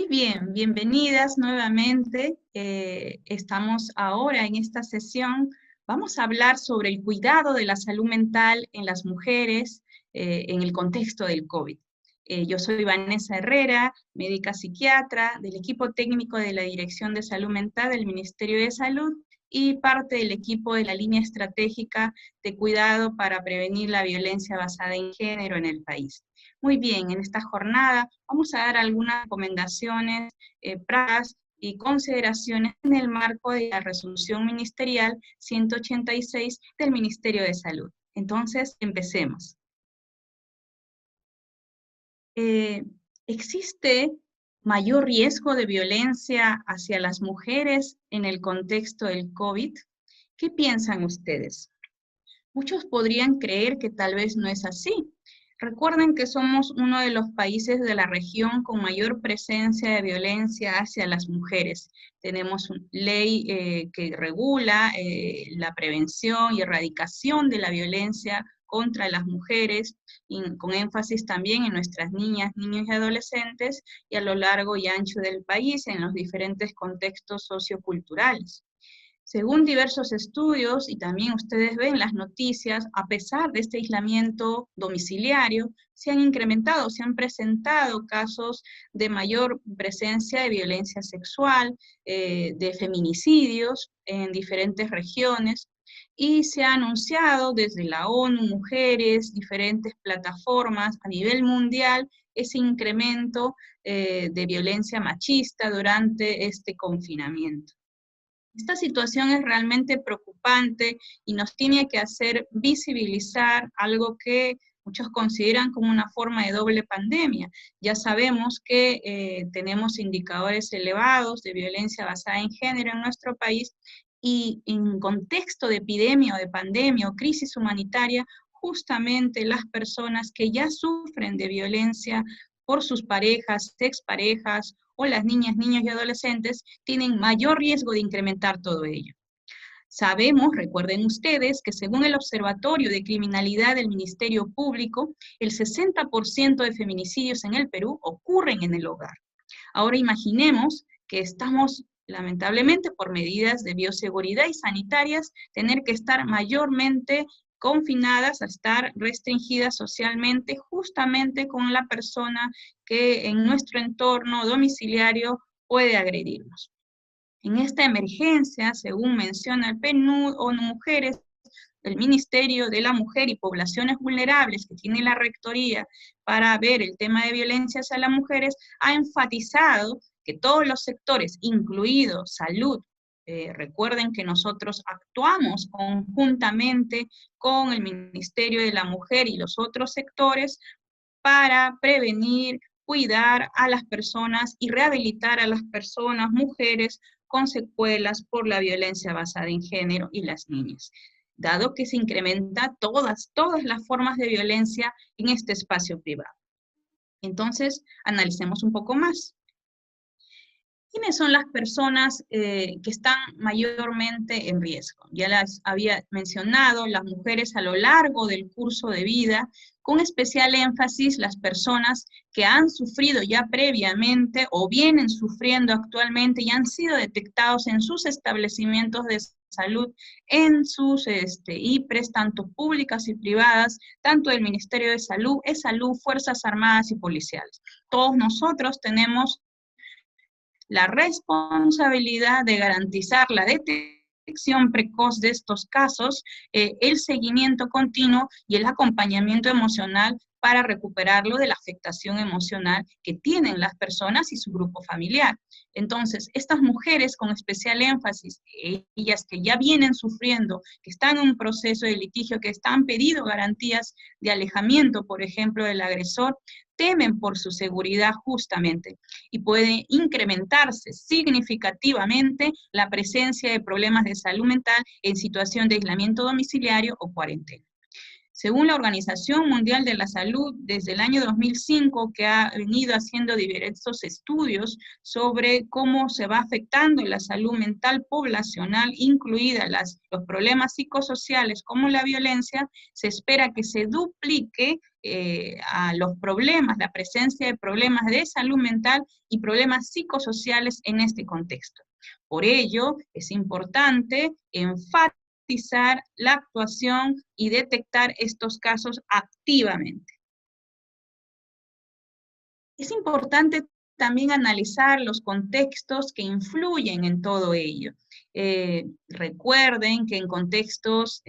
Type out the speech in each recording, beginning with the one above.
Muy bien, bienvenidas nuevamente. Estamos ahora en esta sesión. Vamos a hablar sobre el cuidado de la salud mental en las mujeres en el contexto del COVID. Yo soy Vanessa Herrera, médica psiquiatra del equipo técnico de la Dirección de Salud Mental del Ministerio de Salud y parte del equipo de la línea estratégica de cuidado para prevenir la violencia basada en género en el país. Muy bien, en esta jornada vamos a dar algunas recomendaciones, prácticas y consideraciones en el marco de la resolución ministerial 186 del Ministerio de Salud. Entonces, empecemos. ¿Existe mayor riesgo de violencia hacia las mujeres en el contexto del COVID? ¿Qué piensan ustedes? Muchos podrían creer que tal vez no es así. Recuerden que somos uno de los países de la región con mayor presencia de violencia hacia las mujeres. Tenemos una ley que regula la prevención y erradicación de la violencia contra las mujeres, y con énfasis también en nuestras niñas, niños y adolescentes, y a lo largo y ancho del país, en los diferentes contextos socioculturales. Según diversos estudios, y también ustedes ven las noticias, a pesar de este aislamiento domiciliario, se han presentado casos de mayor presencia de violencia sexual, de feminicidios en diferentes regiones, y se ha anunciado desde la ONU, mujeres, diferentes plataformas a nivel mundial, ese incremento de violencia machista durante este confinamiento. Esta situación es realmente preocupante y nos tiene que hacer visibilizar algo que muchos consideran como una forma de doble pandemia. Ya sabemos que tenemos indicadores elevados de violencia basada en género en nuestro país, y en contexto de epidemia o de pandemia o crisis humanitaria, justamente las personas que ya sufren de violencia por sus parejas, exparejas, o las niñas, niños y adolescentes tienen mayor riesgo de incrementar todo ello. Sabemos, recuerden ustedes, que según el Observatorio de Criminalidad del Ministerio Público, el 60% de feminicidios en el Perú ocurren en el hogar. Ahora imaginemos que estamos, lamentablemente, por medidas de bioseguridad y sanitarias, tener que estar mayormente confinadas, a estar restringidas socialmente, justamente con la persona que en nuestro entorno domiciliario puede agredirnos. En esta emergencia, según menciona el PNUD, ONU Mujeres, el Ministerio de la Mujer y Poblaciones Vulnerables, que tiene la rectoría para ver el tema de violencia hacia las mujeres, ha enfatizado que todos los sectores, incluidos salud, recuerden que nosotros actuamos conjuntamente con el Ministerio de la Mujer y los otros sectores para prevenir, cuidar a las personas y rehabilitar a las personas, mujeres, con secuelas por la violencia basada en género y las niñas, dado que se incrementa todas las formas de violencia en este espacio privado. Entonces, analicemos un poco más. ¿Quiénes son las personas que están mayormente en riesgo? Ya las había mencionado, las mujeres a lo largo del curso de vida, con especial énfasis las personas que han sufrido ya previamente o vienen sufriendo actualmente y han sido detectados en sus establecimientos de salud, en sus IPRES, tanto públicas y privadas, tanto del Ministerio de Salud, E-Salud, Fuerzas Armadas y Policiales. Todos nosotros tenemos la responsabilidad de garantizar la detección precoz de estos casos, el seguimiento continuo y el acompañamiento emocional para recuperarlo de la afectación emocional que tienen las personas y su grupo familiar. Entonces, estas mujeres con especial énfasis, ellas que ya vienen sufriendo, que están en un proceso de litigio, que han pedido garantías de alejamiento, por ejemplo, del agresor, temen por su seguridad justamente, y puede incrementarse significativamente la presencia de problemas de salud mental en situación de aislamiento domiciliario o cuarentena. Según la Organización Mundial de la Salud, desde el año 2005, que ha venido haciendo diversos estudios sobre cómo se va afectando la salud mental poblacional, incluidas los problemas psicosociales como la violencia, se espera que se duplique a los problemas, la presencia de problemas de salud mental y problemas psicosociales en este contexto. Por ello, es importante enfatizar la actuación y detectar estos casos activamente. Es importante también analizar los contextos que influyen en todo ello. Recuerden que en contextos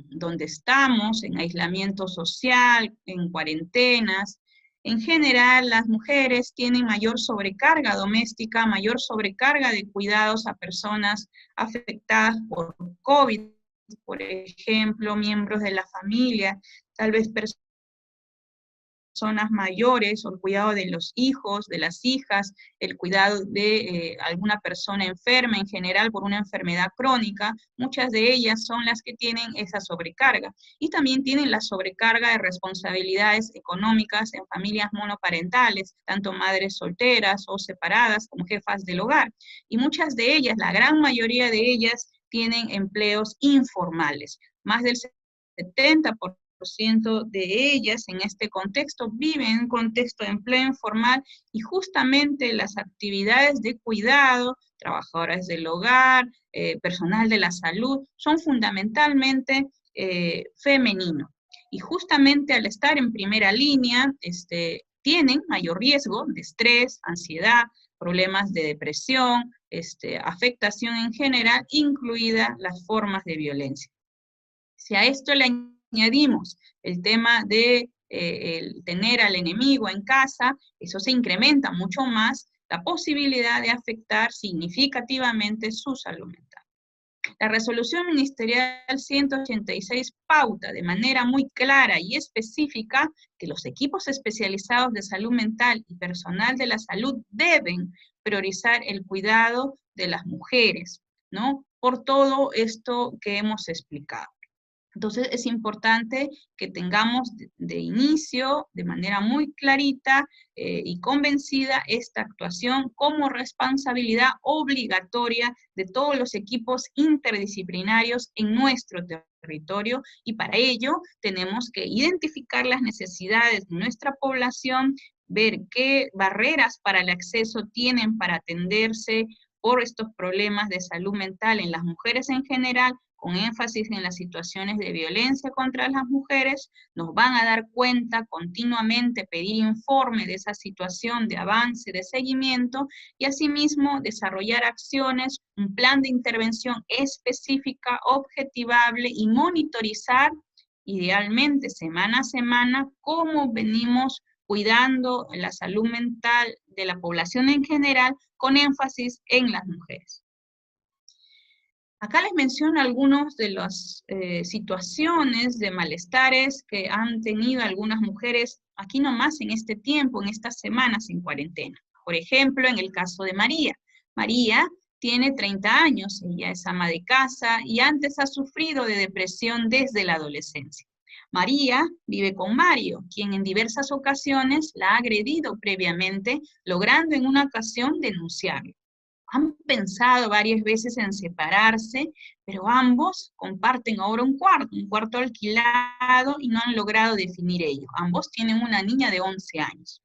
donde estamos, en aislamiento social, en cuarentenas, en general las mujeres tienen mayor sobrecarga doméstica, mayor sobrecarga de cuidados a personas afectadas por COVID, por ejemplo, miembros de la familia, tal vez personas mayores, o el cuidado de los hijos, de las hijas, el cuidado de alguna persona enferma en general por una enfermedad crónica, muchas de ellas son las que tienen esa sobrecarga. Y también tienen la sobrecarga de responsabilidades económicas en familias monoparentales, tanto madres solteras o separadas como jefas del hogar. Y muchas de ellas, la gran mayoría de ellas, tienen empleos informales. Más del 70% de ellas en este contexto viven en un contexto de empleo informal y justamente las actividades de cuidado, trabajadoras del hogar, personal de la salud, son fundamentalmente femenino. Y justamente al estar en primera línea, tienen mayor riesgo de estrés, ansiedad, problemas de depresión, afectación en general, incluidas las formas de violencia. Si a esto le añadimos el tema de el tener al enemigo en casa, eso se incrementa mucho más la posibilidad de afectar significativamente su salud mental. La resolución ministerial 186 pauta de manera muy clara y específica que los equipos especializados de salud mental y personal de la salud deben priorizar el cuidado de las mujeres, ¿no? Por todo esto que hemos explicado. Entonces es importante que tengamos de inicio, de manera muy clarita y convencida, esta actuación como responsabilidad obligatoria de todos los equipos interdisciplinarios en nuestro territorio, y para ello tenemos que identificar las necesidades de nuestra población, ver qué barreras para el acceso tienen para atenderse por estos problemas de salud mental en las mujeres en general, con énfasis en las situaciones de violencia contra las mujeres. Nos van a dar cuenta continuamente, pedir informe de esa situación de avance, de seguimiento, y asimismo desarrollar acciones, un plan de intervención específica, objetivable, y monitorizar, idealmente semana a semana, cómo venimos cuidando la salud mental de la población en general, con énfasis en las mujeres. Acá les menciono algunas de las situaciones de malestares que han tenido algunas mujeres aquí nomás en este tiempo, en estas semanas en cuarentena. Por ejemplo, en el caso de María. María tiene 30 años, ella es ama de casa y antes ha sufrido de depresión desde la adolescencia. María vive con Mario, quien en diversas ocasiones la ha agredido previamente, logrando en una ocasión denunciarlo. Han pensado varias veces en separarse, pero ambos comparten ahora un cuarto alquilado, y no han logrado definir ello. Ambos tienen una niña de 11 años.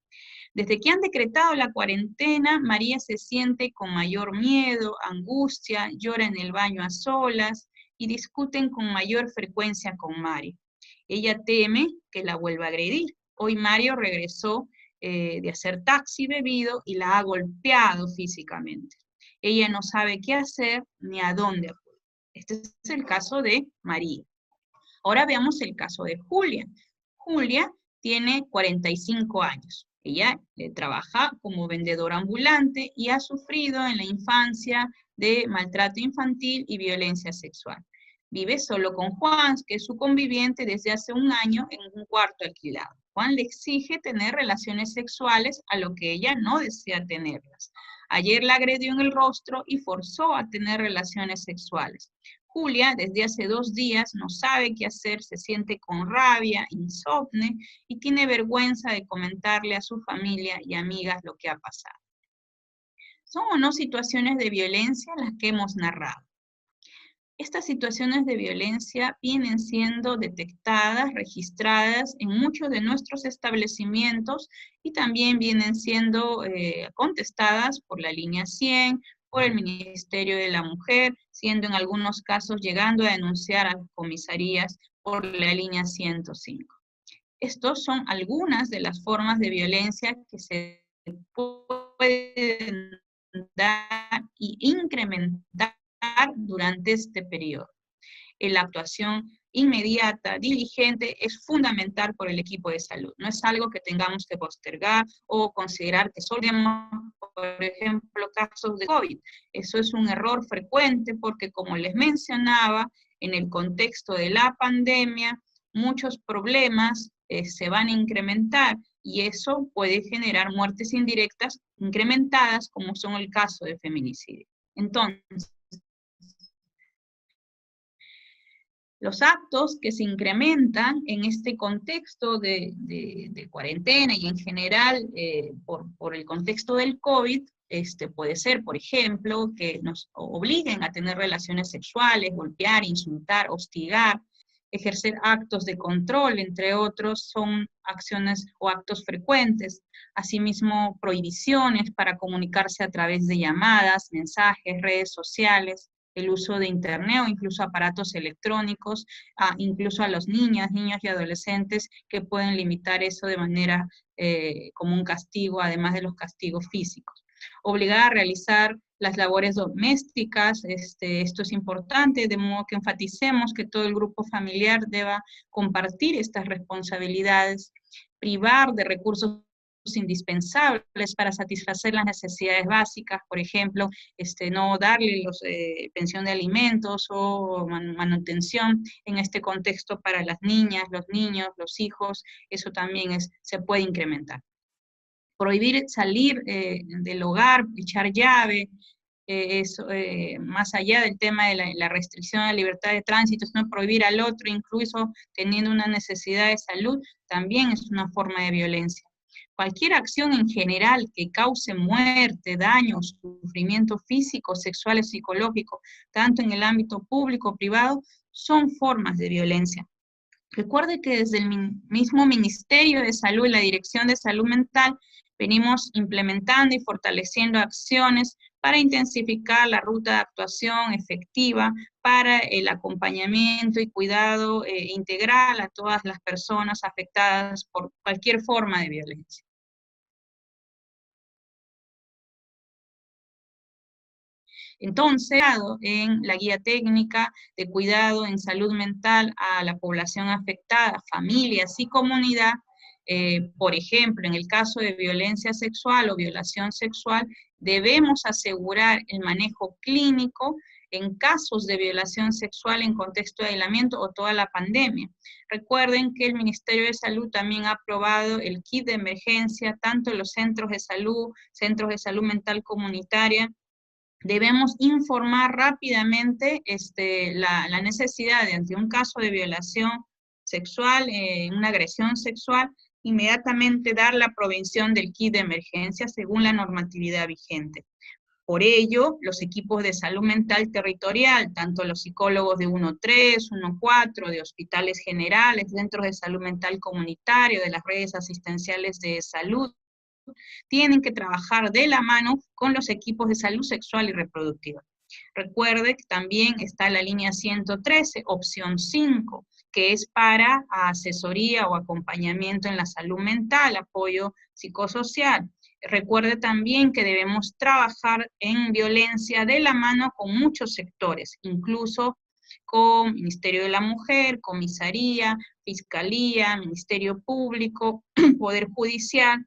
Desde que han decretado la cuarentena, María se siente con mayor miedo, angustia, llora en el baño a solas y discuten con mayor frecuencia con Mario. Ella teme que la vuelva a agredir. Hoy Mario regresó de hacer taxi bebido y la ha golpeado físicamente. Ella no sabe qué hacer ni a dónde acudir. Este es el caso de María. Ahora veamos el caso de Julia. Julia tiene 45 años. Ella trabaja como vendedora ambulante y ha sufrido en la infancia de maltrato infantil y violencia sexual. Vive solo con Juan, que es su conviviente desde hace un año en un cuarto alquilado. Juan le exige tener relaciones sexuales, a lo que ella no desea tenerlas. Ayer la agredió en el rostro y forzó a tener relaciones sexuales. Julia, desde hace 2 días, no sabe qué hacer, se siente con rabia, insomnio, y tiene vergüenza de comentarle a su familia y amigas lo que ha pasado. ¿Son o no situaciones de violencia las que hemos narrado? Estas situaciones de violencia vienen siendo detectadas, registradas en muchos de nuestros establecimientos y también vienen siendo contestadas por la línea 100, por el Ministerio de la Mujer, siendo en algunos casos llegando a denunciar a las comisarías por la línea 105. Estos son algunas de las formas de violencia que se pueden dar y incrementar durante este periodo. La actuación inmediata, diligente, es fundamental por el equipo de salud. No es algo que tengamos que postergar o considerar que solo tenemos, por ejemplo, casos de COVID. Eso es un error frecuente porque, como les mencionaba, en el contexto de la pandemia, muchos problemas se van a incrementar y eso puede generar muertes indirectas incrementadas, como son el caso de feminicidio. Entonces, los actos que se incrementan en este contexto de cuarentena y en general por el contexto del COVID, puede ser, por ejemplo, que nos obliguen a tener relaciones sexuales, golpear, insultar, hostigar, ejercer actos de control, entre otros, son acciones o actos frecuentes. Asimismo, prohibiciones para comunicarse a través de llamadas, mensajes, redes sociales, el uso de internet o incluso aparatos electrónicos, incluso a los niños y adolescentes que pueden limitar eso de manera como un castigo, además de los castigos físicos. Obligar a realizar las labores domésticas, esto es importante, de modo que enfaticemos que todo el grupo familiar deba compartir estas responsabilidades, privar de recursos indispensables para satisfacer las necesidades básicas, por ejemplo, no darle pensión de alimentos o manutención en este contexto para las niñas, los niños, los hijos, eso también se puede incrementar. Prohibir salir del hogar, echar llave, más allá del tema de la restricción a la libertad de tránsito, sino prohibir al otro, incluso teniendo una necesidad de salud, también es una forma de violencia. Cualquier acción en general que cause muerte, daño, sufrimiento físico, sexual y psicológico, tanto en el ámbito público o privado, son formas de violencia. Recuerde que desde el mismo Ministerio de Salud y la Dirección de Salud Mental venimos implementando y fortaleciendo acciones para intensificar la ruta de actuación efectiva para el acompañamiento y cuidado integral a todas las personas afectadas por cualquier forma de violencia. Entonces, en la guía técnica de cuidado en salud mental a la población afectada, familias y comunidad, por ejemplo, en el caso de violencia sexual o violación sexual, debemos asegurar el manejo clínico en casos de violación sexual en contexto de aislamiento o toda la pandemia. Recuerden que el Ministerio de Salud también ha aprobado el kit de emergencia, tanto en los centros de salud mental comunitaria. Debemos informar rápidamente la necesidad de, ante un caso de violación sexual, una agresión sexual, inmediatamente dar la provisión del kit de emergencia según la normatividad vigente. Por ello, los equipos de salud mental territorial, tanto los psicólogos de 1.3, 1.4, de hospitales generales, centros de salud mental comunitario, de las redes asistenciales de salud, tienen que trabajar de la mano con los equipos de salud sexual y reproductiva. Recuerde que también está la línea 113, opción 5, que es para asesoría o acompañamiento en la salud mental, apoyo psicosocial. Recuerde también que debemos trabajar en violencia de la mano con muchos sectores, incluso con Ministerio de la Mujer, Comisaría, Fiscalía, Ministerio Público, Poder Judicial,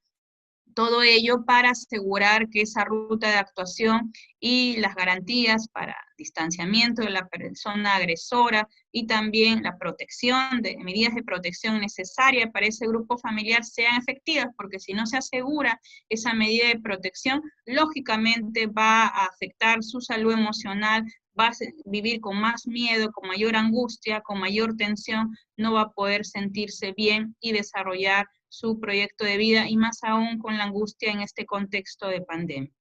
todo ello para asegurar que esa ruta de actuación y las garantías para distanciamiento de la persona agresora y también la protección, medidas de protección necesarias para ese grupo familiar sean efectivas, porque si no se asegura esa medida de protección, lógicamente va a afectar su salud emocional, va a vivir con más miedo, con mayor angustia, con mayor tensión, no va a poder sentirse bien y desarrollar su proyecto de vida, y más aún con la angustia en este contexto de pandemia.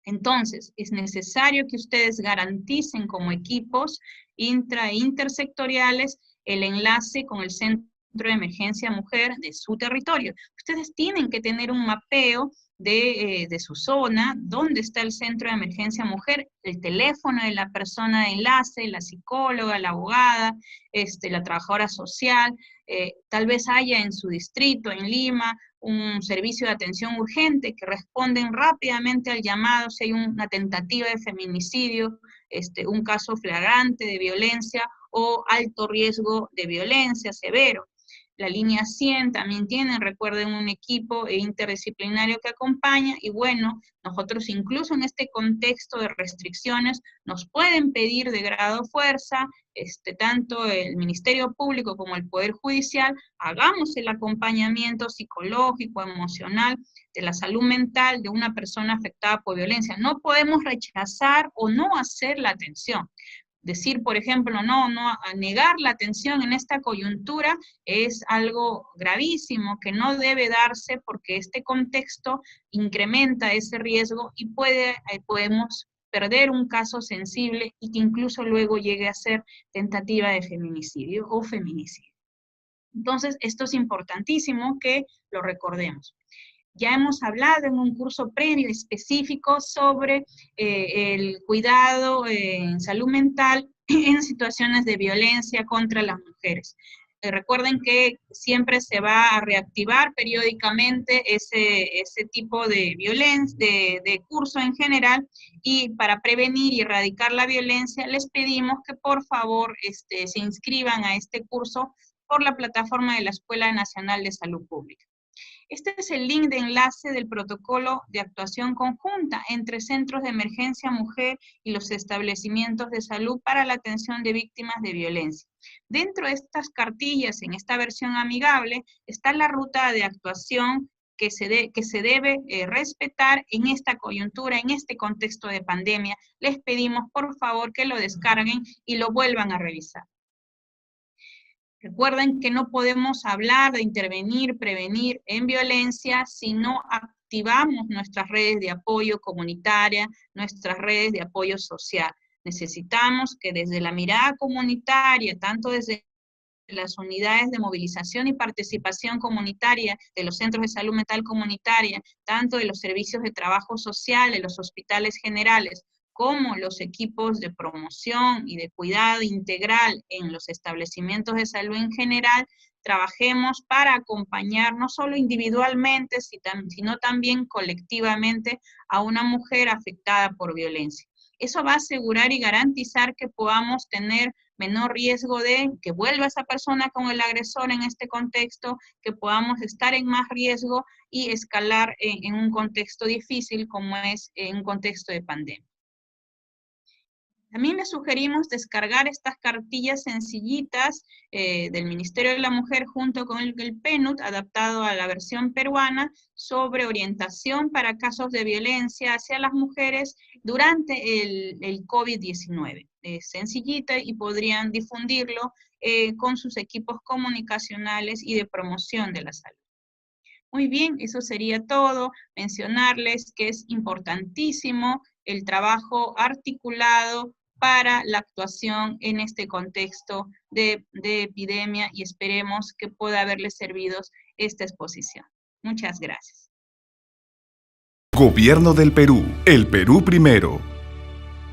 Entonces, es necesario que ustedes garanticen como equipos intra e intersectoriales el enlace con el Centro de Emergencia Mujer de su territorio. Ustedes tienen que tener un mapeo de su zona, dónde está el Centro de Emergencia Mujer, el teléfono de la persona de enlace, la psicóloga, la abogada, la trabajadora social, tal vez haya en su distrito, en Lima, un servicio de atención urgente que responden rápidamente al llamado si hay una tentativa de feminicidio, un caso flagrante de violencia o alto riesgo de violencia severo. La línea 100 también tiene, recuerden, un equipo interdisciplinario que acompaña, y bueno, nosotros incluso en este contexto de restricciones nos pueden pedir de grado fuerza, tanto el Ministerio Público como el Poder Judicial, hagamos el acompañamiento psicológico, emocional, de la salud mental de una persona afectada por violencia. No podemos rechazar o no hacer la atención. Decir, por ejemplo, no, a negar la atención en esta coyuntura es algo gravísimo que no debe darse, porque este contexto incrementa ese riesgo y podemos perder un caso sensible y que incluso luego llegue a ser tentativa de feminicidio o feminicidio. Entonces, esto es importantísimo que lo recordemos. Ya hemos hablado en un curso previo específico sobre el cuidado en salud mental en situaciones de violencia contra las mujeres. Recuerden que siempre se va a reactivar periódicamente ese tipo de violencia, de curso en general, y para prevenir y erradicar la violencia les pedimos que por favor se inscriban a este curso por la plataforma de la Escuela Nacional de Salud Pública. Este es el link de enlace del protocolo de actuación conjunta entre centros de emergencia mujer y los establecimientos de salud para la atención de víctimas de violencia. Dentro de estas cartillas, en esta versión amigable, está la ruta de actuación que se debe respetar en esta coyuntura, en este contexto de pandemia. Les pedimos por favor que lo descarguen y lo vuelvan a revisar. Recuerden que no podemos hablar de intervenir, prevenir en violencia si no activamos nuestras redes de apoyo comunitaria, nuestras redes de apoyo social. Necesitamos que desde la mirada comunitaria, tanto desde las unidades de movilización y participación comunitaria de los centros de salud mental comunitaria, tanto de los servicios de trabajo social, de los hospitales generales, como los equipos de promoción y de cuidado integral en los establecimientos de salud en general, trabajemos para acompañar no solo individualmente, sino también colectivamente a una mujer afectada por violencia. Eso va a asegurar y garantizar que podamos tener menor riesgo de que vuelva esa persona con el agresor en este contexto, que podamos estar en más riesgo y escalar en un contexto difícil como es en un contexto de pandemia. También les sugerimos descargar estas cartillas sencillitas del Ministerio de la Mujer junto con el PNUD, adaptado a la versión peruana, sobre orientación para casos de violencia hacia las mujeres durante el COVID-19. Es sencillita y podrían difundirlo con sus equipos comunicacionales y de promoción de la salud. Muy bien, eso sería todo. Mencionarles que es importantísimo el trabajo articulado para la actuación en este contexto de epidemia, y esperemos que pueda haberles servido esta exposición. Muchas gracias. Gobierno del Perú. El Perú primero.